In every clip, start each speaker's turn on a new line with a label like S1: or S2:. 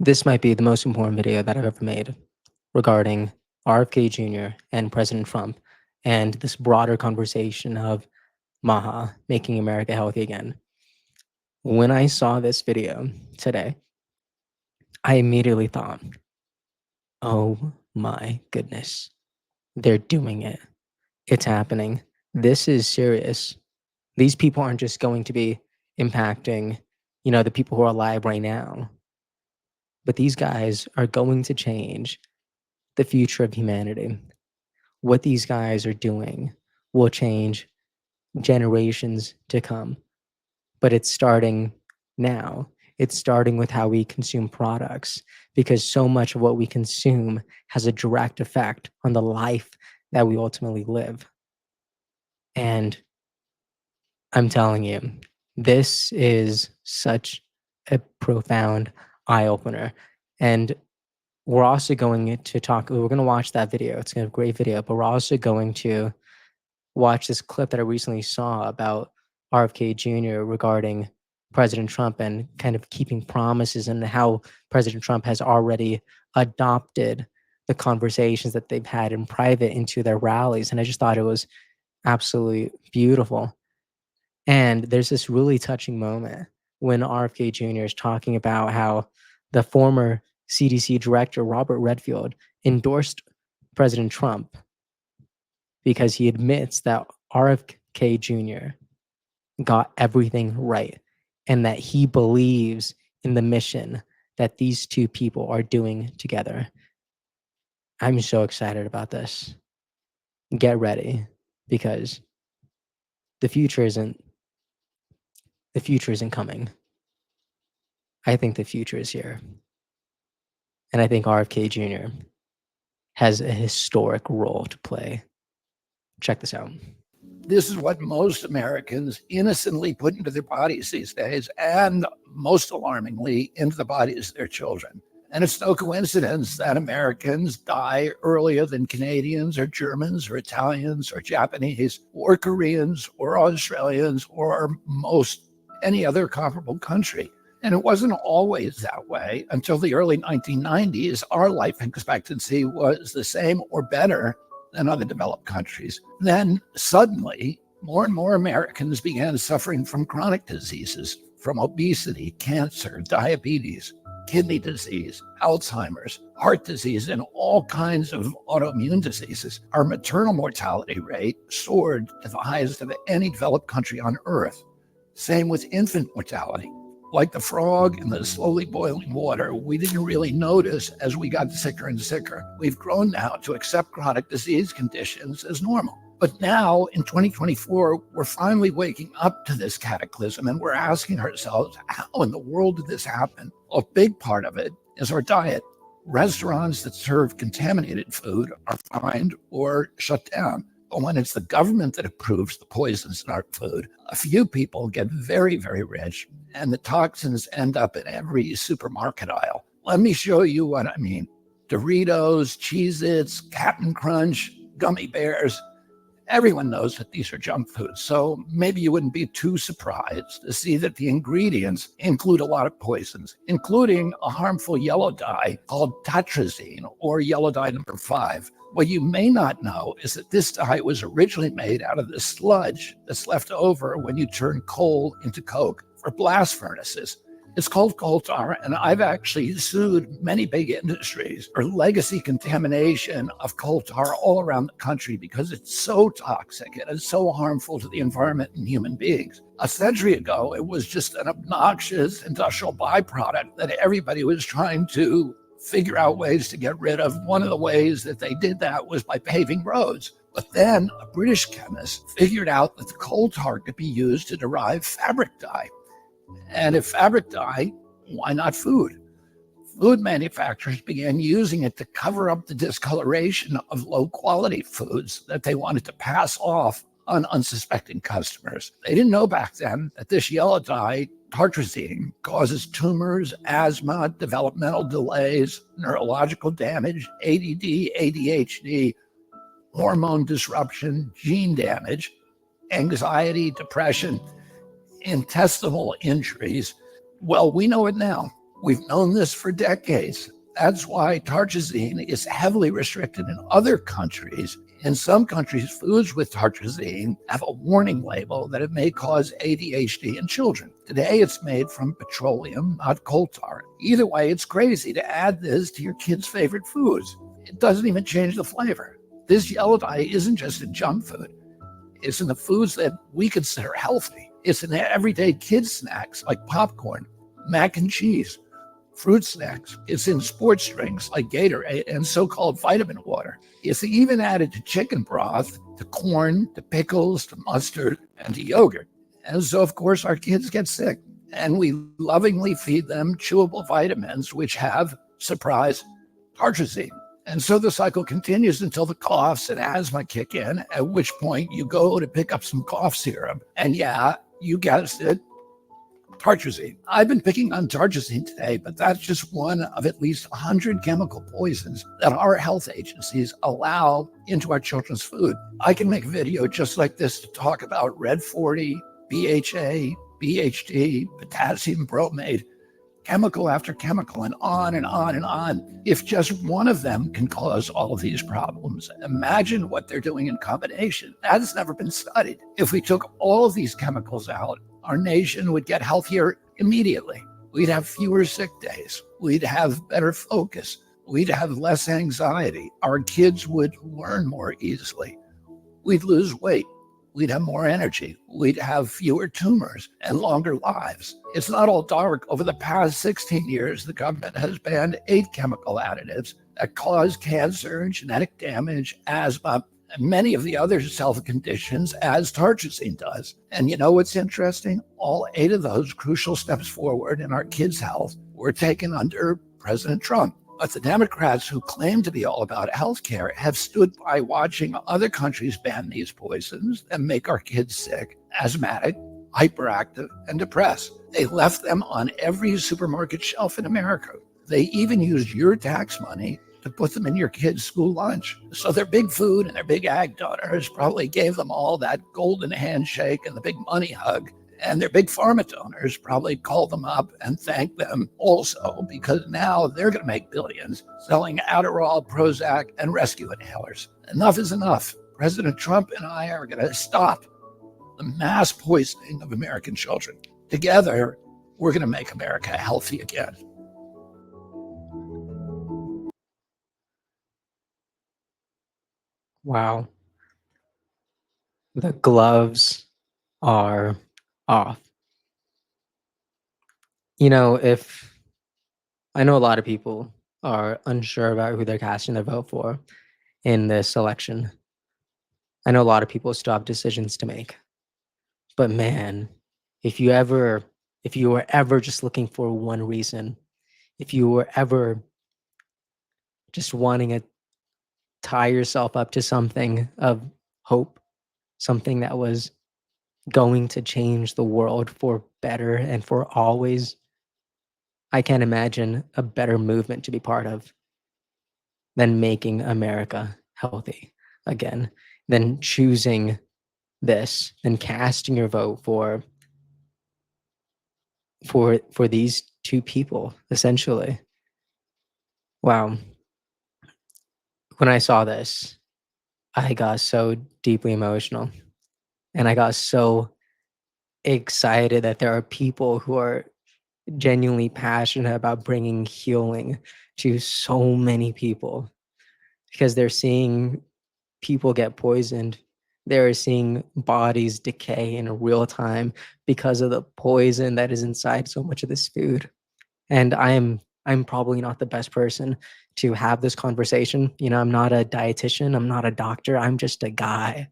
S1: This might be the most important video that I've ever made regarding RFK Jr. and President Trump and this broader conversation of Maha, making America healthy again. When I saw this video today, I immediately thought, oh my goodness, they're doing it. It's happening. This is serious. These people aren't just going to be impacting, the people who are alive right now, but these guys are going to change the future of humanity. What these guys are doing will change generations to come. But it's starting now. It's starting with how we consume products, because so much of what we consume has a direct effect on the life that we ultimately live. And I'm telling you, this is such a profound eye opener. And we're also going to watch that video. It's a great video, but we're also going to watch this clip that I recently saw about RFK Jr. regarding President Trump and kind of keeping promises, and how President Trump has already adopted the conversations that they've had in private into their rallies. And I just thought it was absolutely beautiful. And there's this really touching moment when RFK Jr. is talking about how the former CDC director, Robert Redfield, endorsed President Trump because he admits that RFK Jr. got everything right and that he believes in the mission that these two people are doing together. I'm so excited about this. Get ready, because the future isn't coming. I think the future is here. And I think RFK Jr. has a historic role to play. Check this out.
S2: This is what most Americans innocently put into their bodies these days, and most alarmingly, into the bodies of their children. And it's no coincidence that Americans die earlier than Canadians or Germans or Italians or Japanese or Koreans or Australians or most any other comparable country. And it wasn't always that way until the early 1990s. Our life expectancy was the same or better than other developed countries. Then suddenly, more and more Americans began suffering from chronic diseases, from obesity, cancer, diabetes, kidney disease, Alzheimer's, heart disease, and all kinds of autoimmune diseases. Our maternal mortality rate soared to the highest of any developed country on earth. Same with infant mortality. Like the frog in the slowly boiling water, we didn't really notice as we got sicker and sicker. We've grown now to accept chronic disease conditions as normal. But now in 2024, we're finally waking up to this cataclysm, and we're asking ourselves, how in the world did this happen? A big part of it is our diet. Restaurants that serve contaminated food are fined or shut down. But when it's the government that approves the poisons in our food, a few people get very, very rich, and the toxins end up in every supermarket aisle. Let me show you what I mean. Doritos, Cheez-Its, Captain Crunch, gummy bears. Everyone knows that these are junk foods, so maybe you wouldn't be too surprised to see that the ingredients include a lot of poisons, including a harmful yellow dye called tetrazine, or yellow dye number 5. What you may not know is that this dye was originally made out of the sludge that's left over when you turn coal into coke for blast furnaces. It's called coal tar, and I've actually sued many big industries for legacy contamination of coal tar all around the country because it's so toxic and it's so harmful to the environment and human beings. A century ago, it was just an obnoxious industrial byproduct that everybody was trying to figure out ways to get rid of. One of the ways that they did that was by paving roads. But then a British chemist figured out that the coal tar could be used to derive fabric dye. And if fabric dye, why not food? Food manufacturers began using it to cover up the discoloration of low-quality foods that they wanted to pass off on unsuspecting customers. They didn't know back then that this yellow dye, tartrazine, causes tumors, asthma, developmental delays, neurological damage, ADD, ADHD, hormone disruption, gene damage, anxiety, depression, intestinal injuries. Well, we know it now. We've known this for decades. That's why tartrazine is heavily restricted in other countries. In some countries, foods with tartrazine have a warning label that it may cause ADHD in children. Today, it's made from petroleum, not coal tar. Either way, it's crazy to add this to your kids' favorite foods. It doesn't even change the flavor. This yellow dye isn't just in junk food. It's in the foods that we consider healthy. It's in everyday kids' snacks like popcorn, mac and cheese, fruit snacks. It's in sports drinks like Gatorade and so-called vitamin water. It's even added to chicken broth, to corn, to pickles, to mustard, and to yogurt. And so, of course, our kids get sick. And we lovingly feed them chewable vitamins, which have, surprise, tartrazine. And so the cycle continues until the coughs and asthma kick in, at which point you go to pick up some cough syrup. And yeah, you guessed it, tartrazine. I've been picking on tartrazine today, but that's just one of at least 100 chemical poisons that our health agencies allow into our children's food. I can make a video just like this to talk about Red 40, BHA, BHD, potassium bromate, chemical after chemical, and on and on and on. If just one of them can cause all of these problems, imagine what they're doing in combination. That has never been studied. If we took all of these chemicals out, our nation would get healthier immediately. We'd have fewer sick days. We'd have better focus. We'd have less anxiety. Our kids would learn more easily. We'd lose weight. We'd have more energy. We'd have fewer tumors and longer lives. It's not all dark. Over the past 16 years, the government has banned 8 chemical additives that cause cancer, genetic damage, asthma, and many of the other health conditions, as tartrazine does. And you know what's interesting? All 8 of those crucial steps forward in our kids' health were taken under President Trump. But the Democrats, who claim to be all about healthcare, have stood by watching other countries ban these poisons and make our kids sick, asthmatic, hyperactive, and depressed. They left them on every supermarket shelf in America. They even used your tax money to put them in your kids' school lunch. So their big food and their big ag donors probably gave them all that golden handshake and the big money hug. And their big pharma donors probably called them up and thanked them also, because now they're going to make billions selling Adderall, Prozac, and rescue inhalers. Enough is enough. President Trump and I are going to stop the mass poisoning of American children. Together, we're going to make America healthy again.
S1: Wow. The gloves are off. You know, if I know a lot of people are unsure about who they're casting their vote for in this election. I know a lot of people still have decisions to make. But man, if you were ever just looking for one reason, if you were ever just wanting to tie yourself up to something of hope, something that was going to change the world for better and for always, I can't imagine a better movement to be part of than making America healthy again, than choosing this and casting your vote for these 2 people, essentially. Wow. When I saw this, I got so deeply emotional, and I got so excited that there are people who are genuinely passionate about bringing healing to so many people, because they're seeing people get poisoned. They're seeing bodies decay in real time because of the poison that is inside so much of this food. And I'm probably not the best person to have this conversation. You know, I'm not a dietitian, I'm not a doctor, I'm just a guy.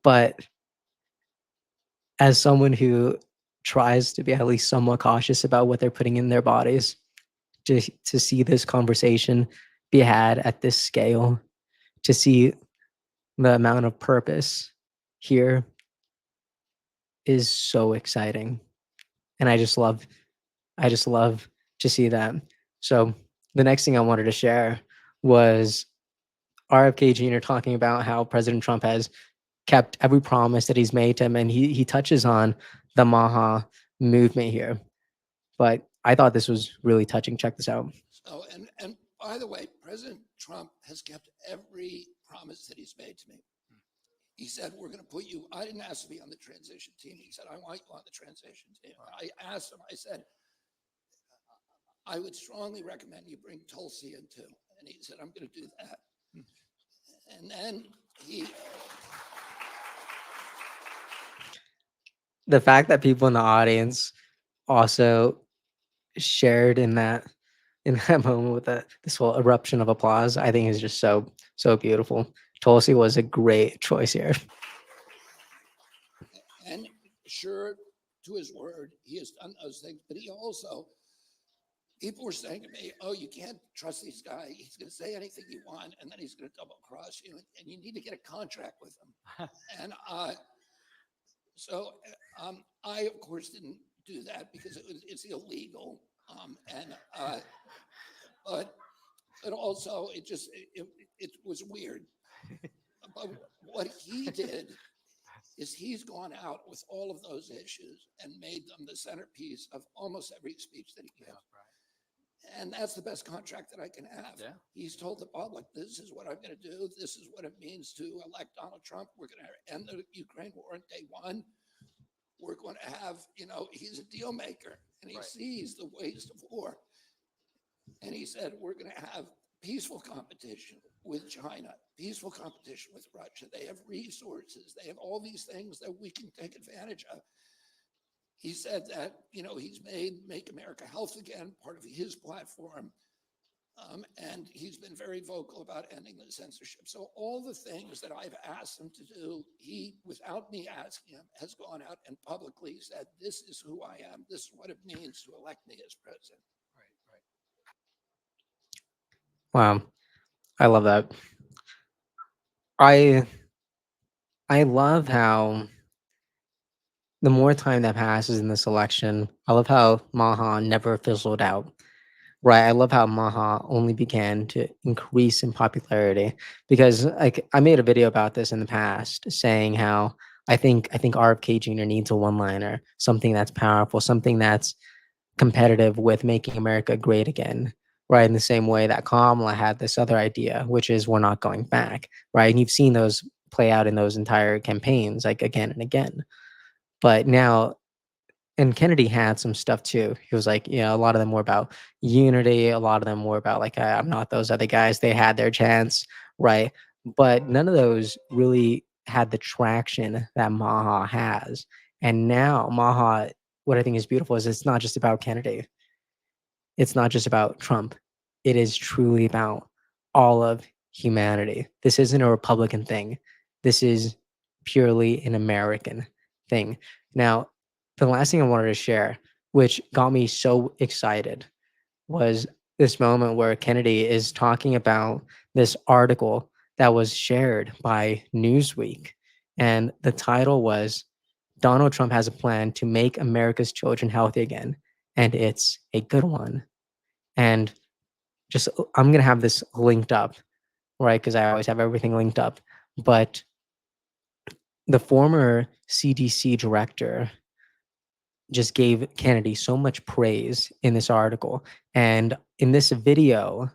S1: But as someone who tries to be at least somewhat cautious about what they're putting in their bodies, to see this conversation be had at this scale, to see the amount of purpose here is so exciting. And I just love to see that. So the next thing I wanted to share was RFK Jr. talking about how President Trump has kept every promise that he's made to him, and he touches on the Maha movement here. But I thought this was really touching. Check this out.
S2: So, and by the way, President Trump has kept every promise that he's made to me. He said, we're going to put you, I didn't ask to be on the transition team. He said, I want you on the transition team. I asked him, I said, I would strongly recommend you bring Tulsi in too. And he said, I'm going to do that. And then he,
S1: The fact that people in the audience also shared in that moment with this whole eruption of applause, I think is just so beautiful. Tulsi was a great choice here.
S2: and sure to his word, he has done those things, but he also, people were saying to me, oh, you can't trust this guy. He's going to say anything you want, and then he's going to double cross you, and you need to get a contract with him. And so I, of course, didn't do that because it's illegal. But also it was weird. But what he did is he's gone out with all of those issues and made them the centerpiece of almost every speech that he gives. And that's the best contract that I can have.
S3: Yeah.
S2: He's told the public, this is what I'm going to do. This is what it means to elect Donald Trump. We're going to end the Ukraine war on day one. We're going to have, he's a deal maker and he sees the waste of war. And he said, we're going to have peaceful competition with China, peaceful competition with Russia. They have resources. They have all these things that we can take advantage of. He said that, he's made Make America Health Again part of his platform. And he's been very vocal about ending the censorship. So all the things that I've asked him to do, he, without me asking him, has gone out and publicly said, this is who I am. This is what it means to elect me as president.
S1: Wow, I love that. I I love how the more time that passes in this election, I love how Maha never fizzled out. Right. I love how Maha only began to increase in popularity because like I made a video about this in the past saying how I think RFK Jr. needs a one-liner, something that's powerful, something that's competitive with making America great again. Right. In the same way that Kamala had this other idea, which is we're not going back. Right. And you've seen those play out in those entire campaigns like again and again. But now and Kennedy had some stuff too. He was like, a lot of them were about unity. A lot of them were about like, I'm not those other guys. They had their chance, right? But none of those really had the traction that Maha has. And now Maha, what I think is beautiful is it's not just about Kennedy. It's not just about Trump. It is truly about all of humanity. This isn't a Republican thing. This is purely an American thing. Now, the last thing I wanted to share, which got me so excited, was this moment where Kennedy is talking about this article that was shared by Newsweek. And the title was Donald Trump has a plan to make America's children healthy again. And it's a good one. And just, I'm going to have this linked up, right? Because I always have everything linked up. But the former CDC director just gave Kennedy so much praise in this article. And in this video,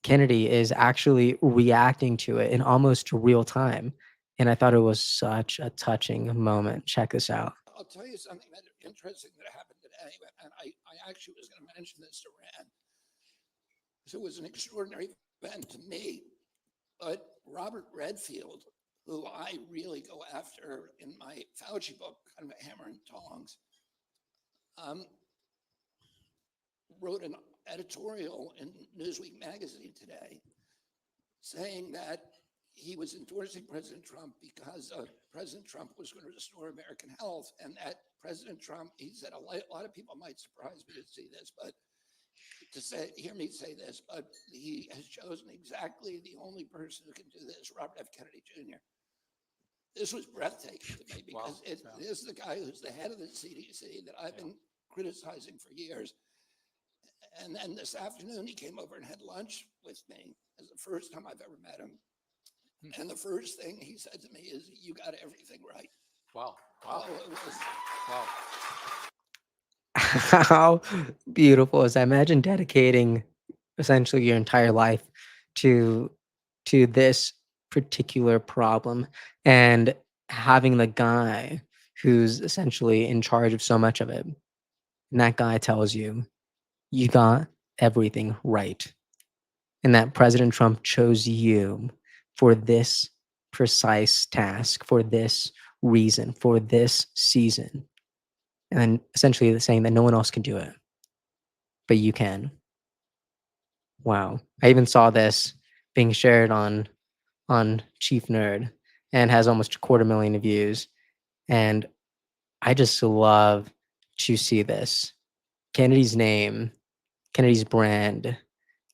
S1: Kennedy is actually reacting to it in almost real time. And I thought it was such a touching moment. Check this out.
S2: I'll tell you something that interesting that happened today, and I actually was going to mention this to Rand. So it was an extraordinary event to me, but Robert Redfield, who I really go after in my Fauci book, kind of a hammer and tongs, wrote an editorial in Newsweek magazine today saying that he was endorsing President Trump because President Trump was going to restore American health, and that President Trump, he said, a lot of people might surprise me to see this, but hear me say this, but he has chosen exactly the only person who can do this, Robert F. Kennedy Jr. This was breathtaking to me because this is the guy who's the head of the CDC that I've been criticizing for years. And then this afternoon, he came over and had lunch with me. It's the first time I've ever met him. And the first thing he said to me is, you got everything right.
S3: Wow.
S2: Oh, it was,
S3: Wow.
S1: How beautiful is that? Imagine dedicating essentially your entire life to this particular problem and having the guy who's essentially in charge of so much of it. And that guy tells you, you got everything right. And that President Trump chose you for this precise task, for this reason, for this season. And then essentially saying that no one else can do it, but you can. Wow. I even saw this being shared on Chief Nerd and has almost 250,000 views. And I just love to see this. Kennedy's name, Kennedy's brand,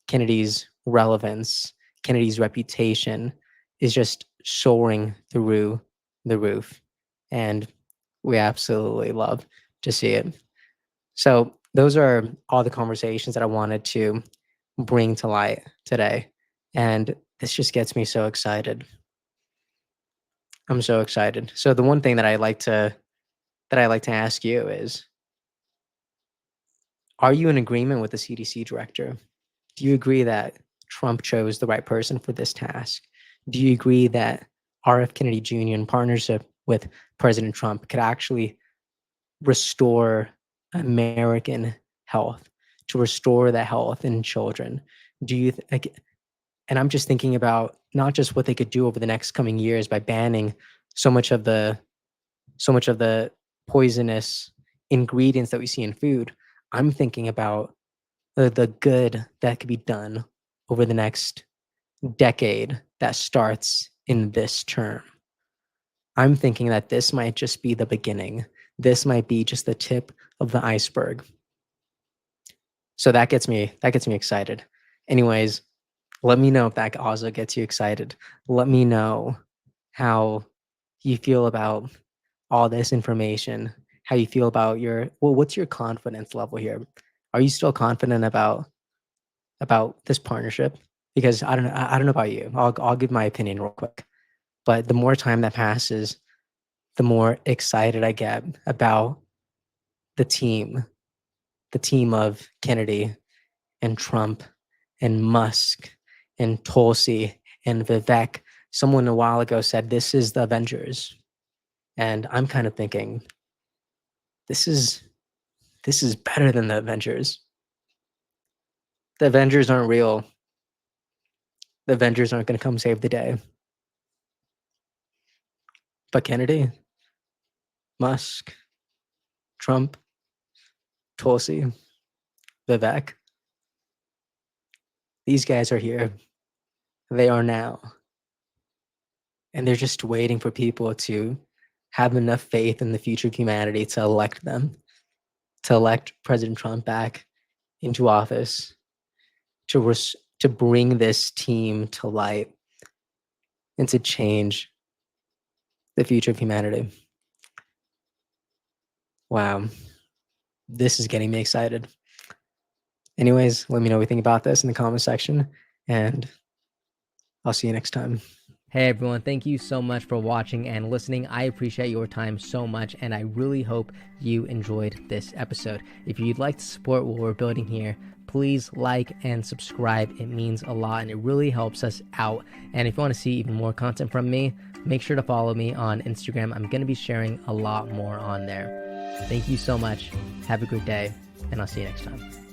S1: Kennedy's relevance, Kennedy's reputation is just soaring through the roof. And we absolutely love to see it. So those are all the conversations that I wanted to bring to light today. And this just gets me so excited. I'm so excited. So the one thing that I like to ask you is, are you in agreement with the CDC director? Do you agree that Trump chose the right person for this task? Do you agree that RF Kennedy Jr. in partnership with President Trump could actually restore American health, to restore the health in children? Do you and I'm just thinking about not just what they could do over the next coming years by banning so much of the poisonous ingredients that we see in food. I'm thinking about the good that could be done over the next decade that starts in this term. I'm thinking that this might just be the beginning. This might be just the tip of the iceberg. So that gets me excited. Anyways, let me know if that also gets you excited. Let me know how you feel about all this information, how you feel about what's your confidence level here? Are you still confident about this partnership? Because I don't know about you. I'll give my opinion real quick. But the more time that passes, the more excited I get about the team of Kennedy and Trump and Musk and Tulsi and Vivek. Someone a while ago said this is the Avengers. And I'm kind of thinking, this is better than the Avengers. The Avengers aren't real. The Avengers aren't going to come save the day. But Kennedy, Musk, Trump, Tulsi, Vivek, these guys are here. They are now. And they're just waiting for people to have enough faith in the future of humanity to elect them, to elect President Trump back into office, to bring this team to light, and to change the future of humanity. Wow. This is getting me excited. Anyways, let me know what you think about this in the comment section, and I'll see you next time. Hey everyone, thank you so much for watching and listening. I appreciate your time so much, and I really hope you enjoyed this episode. If you'd like to support what we're building here, please like and subscribe. It means a lot and it really helps us out. And if you want to see even more content from me, make sure to follow me on Instagram. I'm going to be sharing a lot more on there. Thank you so much. Have a good day, and I'll see you next time.